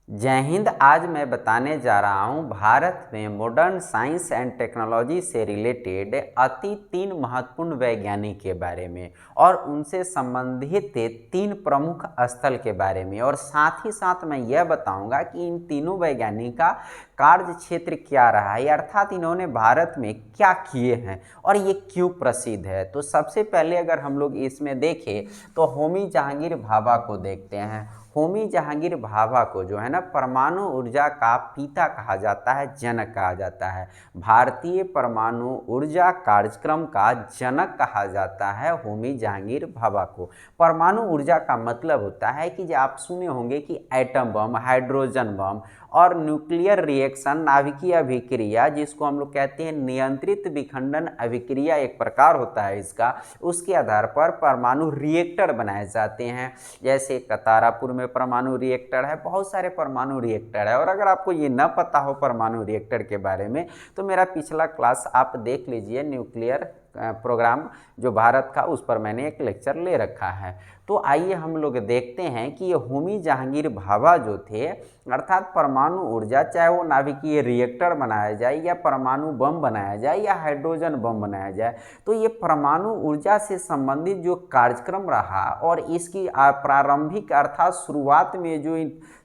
जय हिंद। आज मैं बताने जा रहा हूँ भारत में मॉडर्न साइंस एंड टेक्नोलॉजी से रिलेटेड अति 3 महत्वपूर्ण वैज्ञानिक के बारे में और उनसे संबंधित 3 प्रमुख स्थल के बारे में, और साथ ही साथ मैं यह बताऊंगा कि इन तीनों वैज्ञानिक का कार्य क्षेत्र क्या रहा है, अर्थात इन्होंने भारत में क्या किए हैं और ये क्यों प्रसिद्ध है। तो सबसे पहले अगर हम लोग इसमें देखें तो होमी जहांगीर भाभा को देखते हैं। होमी जहांगीर भाभा को जो है ना परमाणु ऊर्जा का पिता कहा जाता है, जनक कहा जाता है। भारतीय परमाणु ऊर्जा कार्यक्रम का जनक कहा जाता है होमी जहांगीर भाभा को। परमाणु ऊर्जा का मतलब होता है कि जो आप सुने होंगे कि एटम बम, हाइड्रोजन बम और न्यूक्लियर रिएक्शन, नाभिकीय अभिक्रिया, जिसको हम लोग कहते हैं नियंत्रित विखंडन अभिक्रिया एक प्रकार होता है इसका, उसके आधार पर परमाणु रिएक्टर बनाए जाते हैं। जैसे तारापुर में परमाणु रिएक्टर है, बहुत सारे परमाणु रिएक्टर है। और अगर आपको ये न पता हो परमाणु रिएक्टर के बारे में तो मेरा पिछला क्लास आप देख लीजिए, न्यूक्लियर प्रोग्राम जो भारत का, उस पर मैंने एक लेक्चर ले रखा है। तो आइए हम लोग देखते हैं कि ये होमी जहांगीर भाभा जो थे, अर्थात परमाणु ऊर्जा, चाहे वो नाभिकीय रिएक्टर बनाया जाए या परमाणु बम बनाया जाए या हाइड्रोजन बम बनाया जाए, तो ये परमाणु ऊर्जा से संबंधित जो कार्यक्रम रहा और इसकी प्रारंभिक अर्थात शुरुआत में जो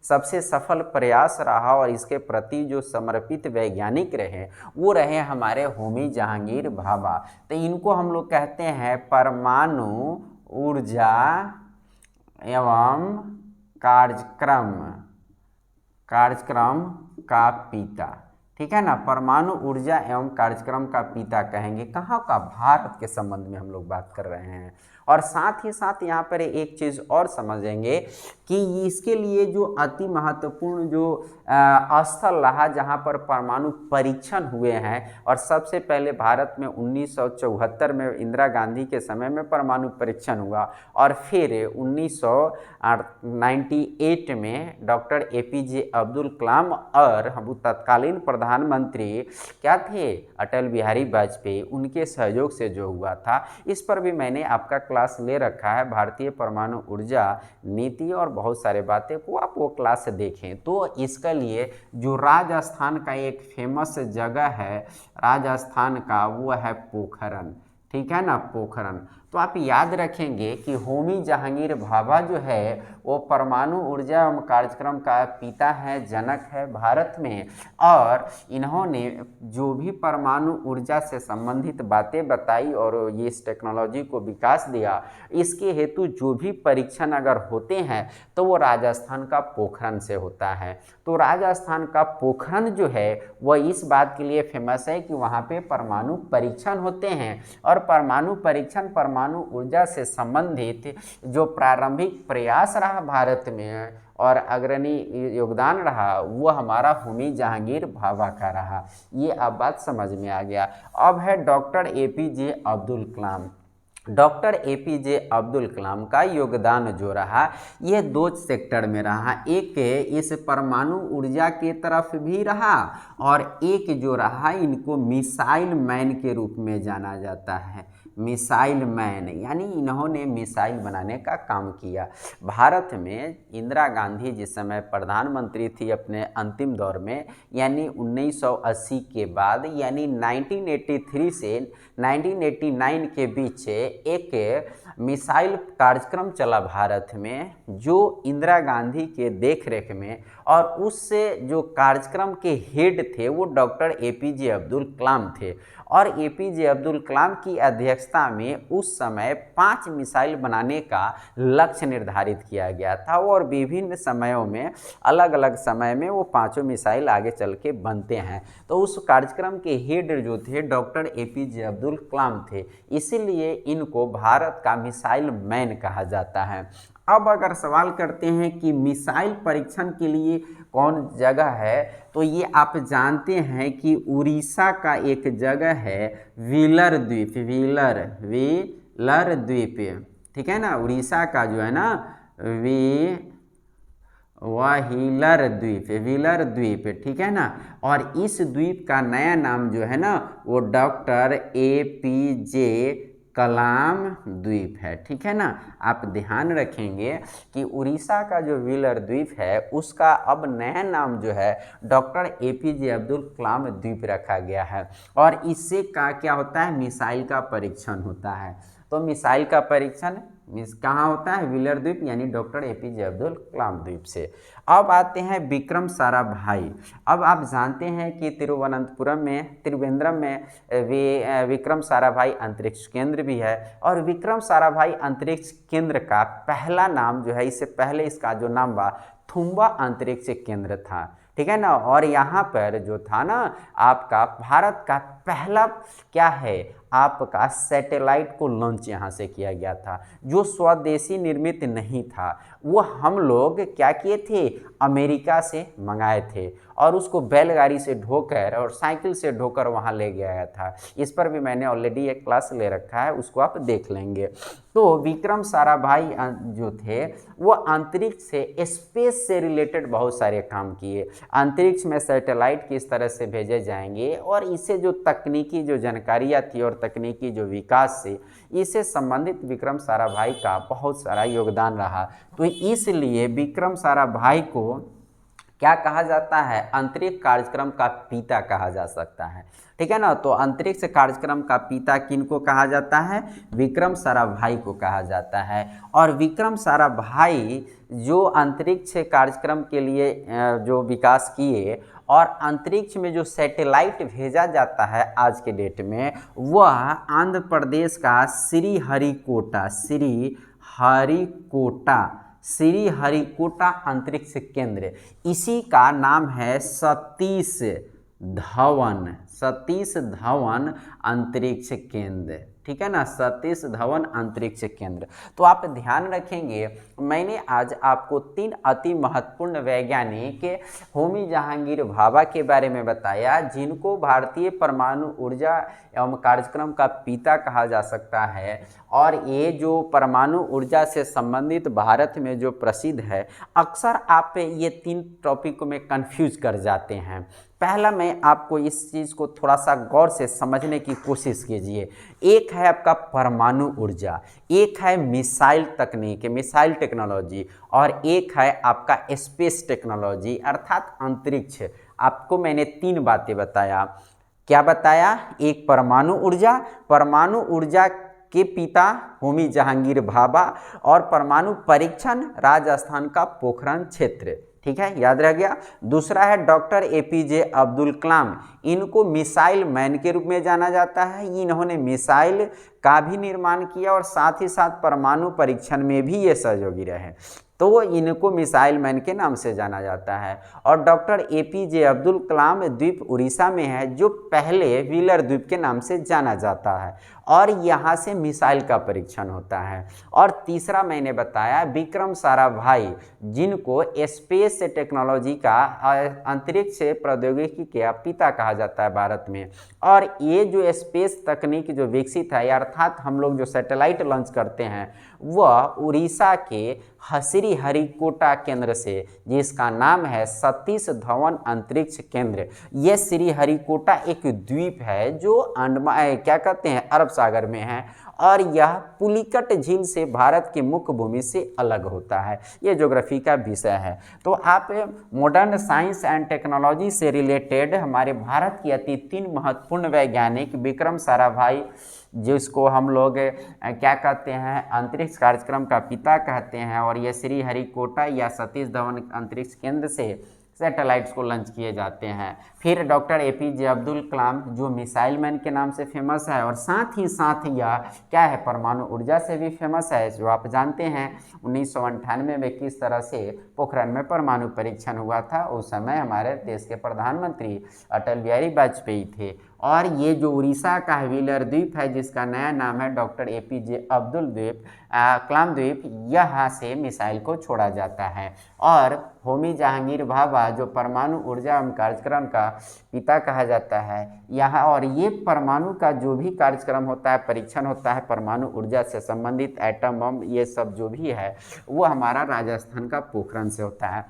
सबसे सफल प्रयास रहा और इसके प्रति जो समर्पित वैज्ञानिक रहे वो रहे हमारे होमी जहांगीर भाभा। तो इनको हम लोग कहते हैं परमाणु ऊर्जा एवं कार्यक्रम का पिता। ठीक है ना, परमाणु ऊर्जा एवं कार्यक्रम का पिता कहेंगे। कहाँ का? भारत के संबंध में हम लोग बात कर रहे हैं। और साथ ही साथ यहाँ पर एक चीज़ और समझेंगे कि इसके लिए जो अति महत्वपूर्ण जो स्थल रहा जहाँ पर परमाणु परीक्षण हुए हैं, और सबसे पहले भारत में 1974 में इंदिरा गांधी के समय में परमाणु परीक्षण हुआ, और फिर 1998 में डॉक्टर APJ अब्दुल कलाम और हम तत्कालीन प्रधानमंत्री क्या थे, अटल बिहारी वाजपेयी, उनके सहयोग से जो हुआ था, इस पर भी मैंने आपका क्लास ले रखा है, भारतीय परमाणु ऊर्जा नीति और बहुत सारे बातें को आप वो क्लास देखें। तो इसके लिए जो राजस्थान का एक फेमस जगह है राजस्थान का, वो है पोखरण। ठीक है ना, पोखरण। तो आप याद रखेंगे कि होमी जहांगीर भाभा जो है वो परमाणु ऊर्जा एवं कार्यक्रम का पिता है, जनक है भारत में, और इन्होंने जो भी परमाणु ऊर्जा से संबंधित बातें बताई और ये इस टेक्नोलॉजी को विकास दिया, इसके हेतु जो भी परीक्षण अगर होते हैं तो वो राजस्थान का पोखरण से होता है। तो राजस्थान का पोखरण जो है वह इस बात के लिए फेमस है कि वहाँ पे परमाणु परीक्षण होते हैं, और परमाणु परीक्षण परमाणु ऊर्जा से संबंधित जो प्रारंभिक प्रयास रहा भारत में और अग्रणी योगदान रहा वो हमारा होमी जहांगीर भाभा का रहा। ये अब बात समझ में आ गया। अब है doctor APJ Abdul Kalam. Doctor APJ Abdul Kalam का योगदान जो रहा यह 2 सेक्टर में रहा। एक इस परमाणु ऊर्जा के तरफ भी रहा, और एक जो रहा इनको मिसाइल मैन के रूप में जाना जाता है। मिसाइल मैन यानी इन्होंने मिसाइल बनाने का काम किया। भारत में इंदिरा गांधी जिस समय प्रधानमंत्री थी अपने अंतिम दौर में, यानी 1980 के बाद, यानी 1983 से 1989 के बीच एक मिसाइल कार्यक्रम चला भारत में, जो इंदिरा गांधी के देखरेख में, और उससे जो कार्यक्रम के हेड थे वो डॉक्टर APJ अब्दुल कलाम थे। और APJ अब्दुल कलाम की अध्यक्षता में उस समय 5 मिसाइल बनाने का लक्ष्य निर्धारित किया गया था, और विभिन्न समयों में अलग अलग समय में वो 5 मिसाइल आगे चल के बनते हैं। तो उस कार्यक्रम के हेड जो थे डॉक्टर APJ अब्दुल कलाम थे, इसीलिए इनको भारत का मिसाइल मैन कहा जाता है। अब अगर सवाल करते हैं कि मिसाइल परीक्षण के लिए कौन जगह है, तो ये आप जानते हैं कि उड़ीसा का एक जगह है व्हीलर द्वीप। व्हीलर द्वीप, ठीक है ना, उड़ीसा का जो है ना व्हीलर द्वीप, ठीक है ना। और इस द्वीप का नया नाम जो है ना वो डॉक्टर APJ कलाम द्वीप है। ठीक है ना, आप ध्यान रखेंगे कि उड़ीसा का जो व्हीलर द्वीप है उसका अब नया नाम जो है डॉक्टर एपीजे अब्दुल कलाम द्वीप रखा गया है। और इससे का क्या होता है, मिसाइल का परीक्षण होता है। तो मिसाइल का परीक्षण कहाँ होता है, व्हीलर द्वीप यानी डॉक्टर एपीजे अब्दुल कलाम द्वीप से। अब आते हैं विक्रम साराभाई। अब आप जानते हैं कि त्रिवेंद्रम में विक्रम साराभाई अंतरिक्ष केंद्र भी है। और विक्रम साराभाई अंतरिक्ष केंद्र का पहला नाम जो है, इससे पहले इसका जो नाम था थुम्बा अंतरिक्ष केंद्र था। ठीक है ना, और यहाँ पर जो था ना आपका भारत का पहला क्या है, आपका सैटेलाइट को लॉन्च यहाँ से किया गया था, जो स्वदेशी निर्मित नहीं था। वो हम लोग क्या किए थे, अमेरिका से मंगाए थे और उसको बैलगाड़ी से ढोकर और साइकिल से ढोकर वहाँ ले गया था। इस पर भी मैंने ऑलरेडी एक क्लास ले रखा है, उसको आप देख लेंगे। तो विक्रम साराभाई जो थे वो अंतरिक्ष से, स्पेस से रिलेटेड बहुत सारे काम किए। अंतरिक्ष में सैटेलाइट किस तरह से भेजे जाएंगे और इससे जो तकनीकी जो जानकारियाँ थी और तकनीकी जो विकास से इससे संबंधित विक्रम साराभाई का बहुत सारा योगदान रहा। तो इसलिए विक्रम साराभाई को क्या कहा जाता है, अंतरिक्ष कार्यक्रम का पिता कहा जा सकता है। ठीक है ना, तो अंतरिक्ष कार्यक्रम का पिता किनको कहा जाता है, विक्रम साराभाई को कहा जाता है। और विक्रम साराभाई जो अंतरिक्ष कार्यक्रम के लिए जो विकास किए और अंतरिक्ष में जो सैटेलाइट भेजा जाता है आज के डेट में, वह आंध्र प्रदेश का श्रीहरिकोटा अंतरिक्ष केंद्र, इसी का नाम है सतीश धवन अंतरिक्ष केंद्र। ठीक है ना, सतीश धवन अंतरिक्ष केंद्र। तो आप ध्यान रखेंगे, मैंने आज आपको 3 अति महत्वपूर्ण वैज्ञानिक होमी जहांगीर भाभा के बारे में बताया, जिनको भारतीय परमाणु ऊर्जा एवं कार्यक्रम का पिता कहा जा सकता है। और ये जो परमाणु ऊर्जा से संबंधित भारत में जो प्रसिद्ध है, अक्सर आप ये 3 टॉपिक में कंफ्यूज कर जाते हैं। पहला, मैं आपको इस चीज़ को थोड़ा सा गौर से समझने की कोशिश कीजिए। एक है आपका परमाणु ऊर्जा, एक है मिसाइल तकनीक, मिसाइल टेक्नोलॉजी, और एक है आपका स्पेस टेक्नोलॉजी अर्थात अंतरिक्ष। आपको मैंने 3 बातें बताया। क्या बताया, एक परमाणु ऊर्जा के पिता होमी जहांगीर भाभा, और परमाणु परीक्षण राजस्थान का पोखरण क्षेत्र। ठीक है, याद रह गया। दूसरा है डॉक्टर एपीजे अब्दुल कलाम, इनको मिसाइल मैन के रूप में जाना जाता है। इन्होंने मिसाइल का भी निर्माण किया और साथ ही साथ परमाणु परीक्षण में भी ये सहयोगी रहे, तो इनको मिसाइल मैन के नाम से जाना जाता है। और डॉक्टर एपीजे अब्दुल कलाम द्वीप उड़ीसा में है, जो पहले व्हीलर द्वीप के नाम से जाना जाता है, और यहाँ से मिसाइल का परीक्षण होता है। और तीसरा मैंने बताया विक्रम साराभाई, जिनको स्पेस टेक्नोलॉजी का, अंतरिक्ष प्रौद्योगिकी के पिता कहा जाता है भारत में। और ये जो स्पेस तकनीक जो विकसित है, अर्थात हम लोग जो सैटेलाइट लॉन्च करते हैं, वह उड़ीसा के श्रीहरिकोटा केंद्र से, जिसका नाम है सतीश धवन अंतरिक्ष केंद्र। ये श्रीहरिकोटा एक द्वीप है जो क्या कहते हैं, अरब सागर में है, और यह पुलिकट झील से भारत की मुख्य भूमि से अलग होता है। ये ज्योग्राफी का विषय है। तो आप मॉडर्न साइंस एंड टेक्नोलॉजी से रिलेटेड हमारे भारत की अति 3 महत्वपूर्ण वैज्ञानिक विक्रम साराभाई, जिसको हम लोग क्या कहते हैं, अंतरिक्ष कार्यक्रम का पिता कहते हैं, और ये श्रीहरिकोटा या सतीश धवन अंतरिक्ष केंद्र से सैटेलाइट्स को लॉन्च किए जाते हैं। फिर डॉक्टर एपीजे अब्दुल कलाम, जो मिसाइल मैन के नाम से फेमस है, और साथ ही यह क्या है, परमाणु ऊर्जा से भी फेमस है। जो आप जानते हैं 1998 में किस तरह से पोखरण में परमाणु परीक्षण हुआ था, उस समय हमारे देश के प्रधानमंत्री अटल बिहारी वाजपेयी थे। और ये जो उड़ीसा का व्हीलर द्वीप है, जिसका नया नाम है डॉक्टर एपीजे अब्दुल कलाम द्वीप, यहाँ से मिसाइल को छोड़ा जाता है। और होमी जहांगीर भाभा, जो परमाणु ऊर्जा एवं कार्यक्रम का पिता कहा जाता है यहाँ, और ये परमाणु का जो भी कार्यक्रम होता है, परीक्षण होता है परमाणु ऊर्जा से संबंधित, एटम बम, ये सब जो भी है, वो हमारा राजस्थान का पोखरण से होता है।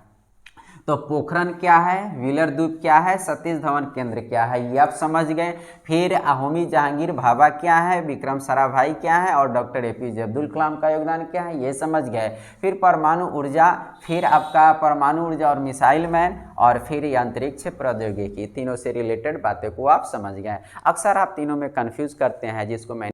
तो पोखरण क्या है, व्हीलर द्वीप क्या है, सतीश धवन केंद्र क्या है, ये आप समझ गए। फिर होमी जहांगीर भाभा क्या है, विक्रम साराभाई क्या है और डॉक्टर एपीजे अब्दुल कलाम का योगदान क्या है, ये समझ गए। फिर परमाणु ऊर्जा, फिर आपका परमाणु ऊर्जा और मिसाइल मैन, और फिर ये अंतरिक्ष प्रौद्योगिकी, तीनों से रिलेटेड बातें को आप समझ गए। अक्सर आप तीनों में कंफ्यूज करते हैं, जिसको मैं